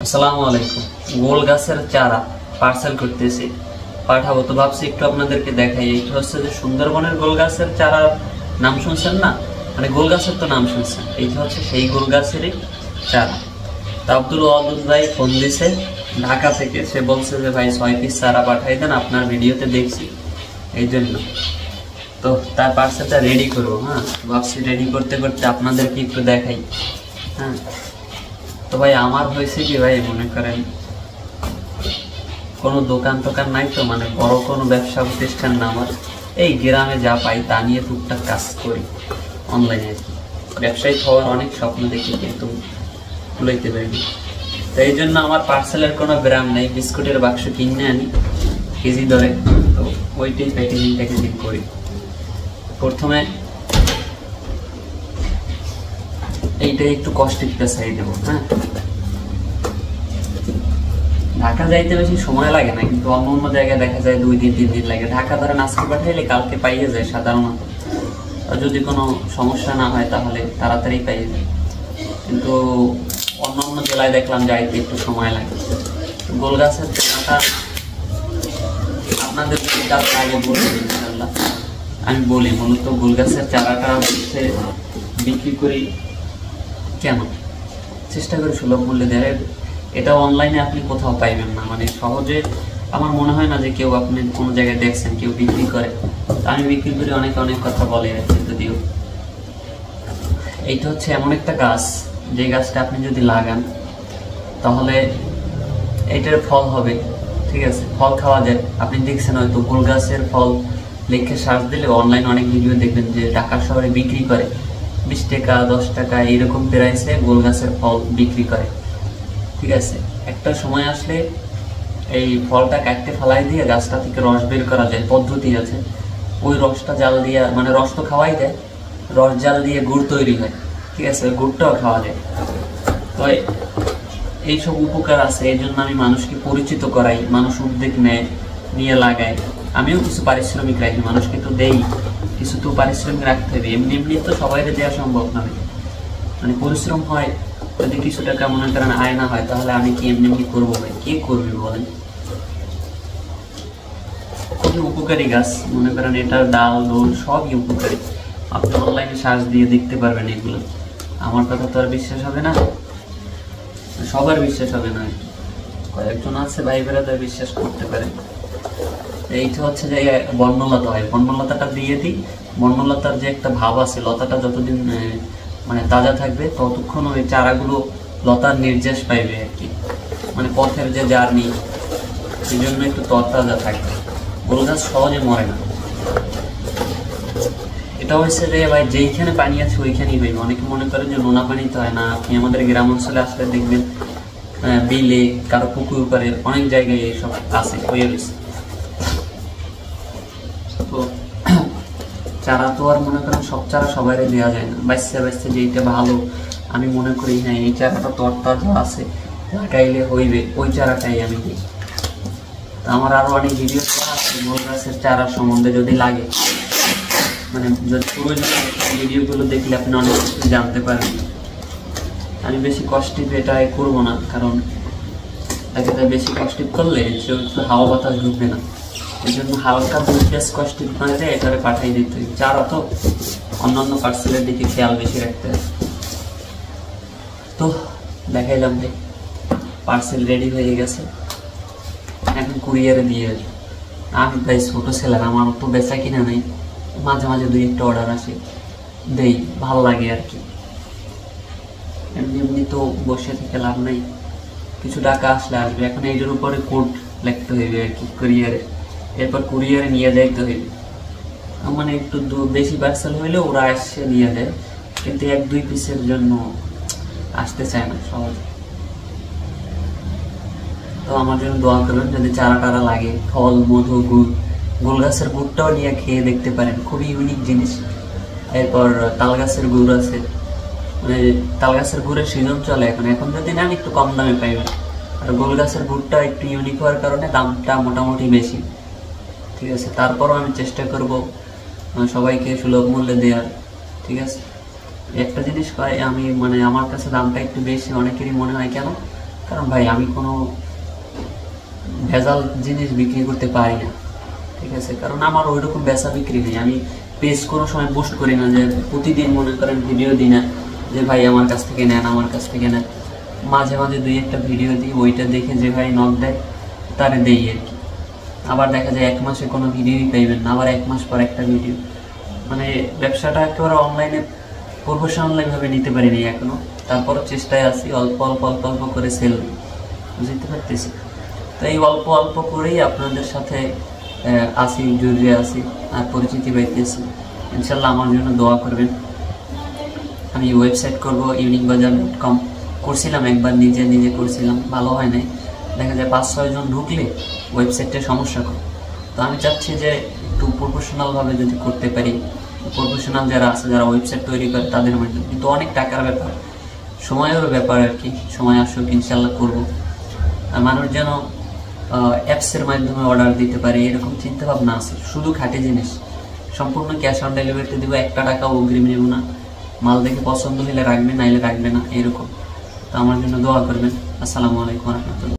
আসসালামু আলাইকুম। গোল গাছের চারা পার্সেল করতেছি, পাঠাবো তো ভাবছি একটু আপনাদেরকে দেখাই। এইটা হচ্ছে যে সুন্দরবনের গোল গাছের চারা, নাম শুনছেন না? মানে গোল গাছের তো নাম শুনছেন, এইটা হচ্ছে সেই গোল গাছেরই চারা। তা আব্দুল ওয়াদুদ ভাই ফোন দিছে ঢাকা থেকে, সে বলছে যে ভাই 6 পিস চারা পাঠাই দেন, আপনার ভিডিওতে দেখছি এই জন্য। তো তার পার্সেলটা রেডি করবো। হ্যাঁ, ভাবছি রেডি করতে করতে আপনাদেরকে একটু দেখাই। হ্যাঁ, তো ভাই আমার হয়েছে কি ভাই, মনে করেন কোনো দোকান টোকান নাই তো, মানে বড় কোনো ব্যবসা প্রতিষ্ঠান না আমার। এই গ্রামে যা পাই তা নিয়ে টুকটাক কাজ করি অনলাইনে আর কি। ব্যবসায়ী হওয়ার অনেক স্বপ্ন দেখি কিন্তু লইতে পারিনি। তো এই জন্য আমার পার্সেলের কোনো ব্র্যান্ড নেই, বিস্কুটের বাক্স কিনে আনি কেজি ধরে, তো ওইটাই প্যাকেজিং করি। প্রথমে এইটাই একটু কষ্টের পেছাই দেবো। হ্যাঁ, ঢাকা যাইতে বেশি সময় লাগে না, কিন্তু অন্য অন্য জায়গায় দেখা যায় 2 দিন 3 দিন লাগে। ঢাকা ধরেন আজকে পাঠাইলে কালকে পাইয়ে যায় সাধারণত, আর যদি কোনো সমস্যা না হয় তাহলে তাড়াতাড়ি পাইয়ে যায়। কিন্তু অন্য অন্য জেলায় দেখলাম যাইতে একটু সময় লাগে। গোল গাছের চারাটা আপনাদের আগে বলছি ইনশাল্লাহ। আমি বলি মূলত গোল গাছের চারাটা হচ্ছে বিক্রি করি কেন, চেষ্টা করি সুলভ মূল্যে দেয়। এটা অনলাইনে আপনি কোথাও পাইবেন না, মানে সহজে আমার মনে হয় না যে কেউ আপনি কোনো জায়গায় দেখছেন কেউ বিক্রি করে। আমি বিক্রি করি, অনেক কথা বলে আর কি। যদিও এইটা হচ্ছে এমন একটা গাছ, যে গাছটা আপনি যদি লাগান তাহলে এইটার ফল হবে, ঠিক আছে, ফল খাওয়া যায়। আপনি দেখছেন হয়তো গোল গাছের ফল লিখে সার্চ দিলে অনলাইনে অনেক ভিডিও দেখবেন যে ঢাকা শহরে বিক্রি করে 20 টাকা 10 টাকা এরকম প্রাইসে গোল গাছের ফল বিক্রি করে। ঠিক আছে, একটা সময় আসলে এই ফলটা কাটতে ফেলাই দিয়ে গাছটা থেকে রস বের করা যায়, পদ্ধতি আছে। ওই রসটা জাল দিয়ে, মানে রস তো খাওয়াই যায়, রস জাল দিয়ে গুড় তৈরি হয়। ঠিক আছে, ওই গুড়টাও খাওয়া যায়। তো এইসব উপকার আছে, এই জন্য আমি মানুষকে পরিচিত করাই, মানুষ উদ্যোগ নেয়, নিয়ে লাগায়। আমিও কিছু পারিশ্রমিক রাখি, মানুষকে তো দেই, কিছু তো পারিশ্রমিক রাখতে হবে। এমনি এমনি তো সবাই দেওয়া সম্ভব নয়, মানে পরিশ্রম হয়। যদি কিছু টাকা মনে করেন আয় না হয় তাহলে আমি কি এমনি এমনি করবো ভাই? কে করবি বলেন? খুবই উপকারী গাছ, মনে করেন এটার ডাল ডোল সবই উপকারী। আপনি অনলাইনে সার্চ দিয়ে দেখতে পারবেন এগুলো। আমার কথা তো আর বিশ্বাস হবে না, সবার বিশ্বাস হবে না, কয়েকজন আছে ভাই বেড়াদের বিশ্বাস করতে পারে। এইটা হচ্ছে যে বর্ণলতা হয়, বর্ণলতাটা দিয়ে দিই। বর্ণলতার যে একটা ভাব আছে, লতাটা যতদিন মানে তাজা থাকবে ততক্ষণ ওই চারাগুলো লতার নির্যাস পাইবে আর কি, মানে পথের যে জার্নি, সেই জন্য একটু তরতাজা থাকবে। গোল গাছ সহজে মরে না। এটা হচ্ছে যে ভাই যেইখানে পানি আছে ওইখানেই হইবে। অনেকে মনে করেন যে নোনা পানিতে হয় না, আপনি আমাদের গ্রাম অঞ্চলে আসলে দেখবেন বিলে, কারো পুকুর পারে, অনেক জায়গায় এইসব আছে হয়ে রয়েছে। তো চারা তো আর মনে করেন সব চারা সবাই দেওয়া যায় না, বাচ্চা যেইটা ভালো আমি মনে করি হ্যাঁ এই চারাটা তরতাজা আছে, লাগাইলে হইবে, ওই চারাটাই আমি দিই। তো আমার আরো অনেক ভিডিও আছে গোল গাছের চারা সম্বন্ধে, যদি লাগে মানে পুরো ভিডিওগুলো দেখলে আপনি অনেক কিছু জানতে পারবেন। আমি বেশি কষ্টিপ এটা করবো না, কারণ বেশি কষ্টিপ করলে হাওয়া বাতাস ঢুকবে না। এই জন্য হালকা 2 পেজ কষ্টিপ করে দেয়, এটারে পাঠাই দিতে হবে। চারা তো অন্যান্য পার্সেলের দিকে খেয়াল বেশি রাখতে হবে। তো দেখাইলাম যে পার্সেল রেডি হয়ে গেছে, এখন কুরিয়ারে দিয়ে আসবে। আমি ভাই ছোট ছেলের, আমার তো বেচা কিনা নেই, মাঝে মাঝে 2-1টা অর্ডার আসে, দেই, ভালো লাগে আর কি। এমনি এমনি তো বসে থেকে লাভ নাই, কিছু টাকা আসলে আসবে। এখন এইটার উপরে কোড লিখতে হইবে আর কি কুরিয়ারে, এরপর কুরিয়ারে নিয়ে যাইতে হইবে। মানে একটু বেশি পার্সেল হইলে ওরা এসে নিয়ে যায়, কিন্তু 1-2 পিসের জন্য আসতে চায় না সহজে। তো আমার জন্য দোয়া করবেন, যদি চারা টারা লাগে, ফল, মধু, গুড়, গোল গাছের গুড়টাও নিয়ে খেয়ে দেখতে পারেন, খুবই ইউনিক জিনিস। এরপর তাল গাছের গুড় আছে, মানে তাল গাছের গুড়ের সিজন চলে এখন, এখন যদি নেন একটু কম দামে পাইবেন। আর গোল গাছের গুড়টা একটু ইউনিক হওয়ার কারণে দামটা মোটামুটি বেশি। ঠিক আছে, তারপরও আমি চেষ্টা করব সবাইকে সুলভ মূল্যে দেওয়ার। ঠিক আছে, একটা জিনিস আমি মানে আমার কাছে দামটা একটু বেশি, অনেকেরই মনে হয় কেন কারণ ভাই আমি কোনো ভেজাল জিনিস বিক্রি করতে পারি না, ঠিক আছে? কারণ আমার ওইরকম বেচা বিক্রি নেই। আমি পেজ কোনো সময় পোস্ট করি না যে প্রতিদিন মনে করেন ভিডিও দিই না যে ভাই আমার কাছ থেকে নেন, আমার কাছ থেকে নেন। মাঝে মাঝে 2-1টা ভিডিও দিই, ওইটা দেখে যে ভাই নক দেয় তারে দেই আর কি। আবার দেখা যায় 1 মাসে কোনো ভিডিওই পাইবেন না, আবার 1 মাস পর একটা ভিডিও। মানে ব্যবসাটা একেবারে অনলাইনে প্রফেশনালভাবে নিতে পারিনি এখনো, তারপরও চেষ্টায় আছি অল্প অল্প অল্প অল্প করে সেল, বুঝতে পারতেছি। তো এই অল্প অল্প করেই আপনাদের সাথে আসি, জড়িয়ে আসি আর পরিচিতি পাইতেছি। ইনশাল্লাহ আমার জন্য দোয়া করবেন। আমি ওয়েবসাইট করব uniquebazaar.com, করছিলাম একবার, নিজে নিজে করছিলাম, ভালো হয় নাই। দেখা যায় 5-6 জন ঢুকলে ওয়েবসাইটে সমস্যা করে। তো আমি চাচ্ছি যে একটু প্রফেশনালভাবে যদি করতে পারি, প্রফেশনাল যারা আছে যারা ওয়েবসাইট তৈরি করে তাদের মাধ্যমে। কিন্তু অনেক টাকার ব্যাপার, সময়ের ব্যাপার আর কি। সময় আসুক, ইনশাল্লাহ করবো। আর মানুষ যেন অ্যাপসের মাধ্যমে অর্ডার দিতে পারে এরকম চিন্তা ভাবনা আছে। শুধু খাঁটি জিনিস, সম্পূর্ণ ক্যাশ অন ডেলিভারিতে দেবো, 1 টাকাও অগ্রিম নেব না। মাল দেখে পছন্দ হলে রাখবে, নাইলে রাখবে না, এরকম। তো আমার জন্য দোয়া করবেন। আসসালামু আলাইকুম ওয়া রাহমাতুল্লাহ।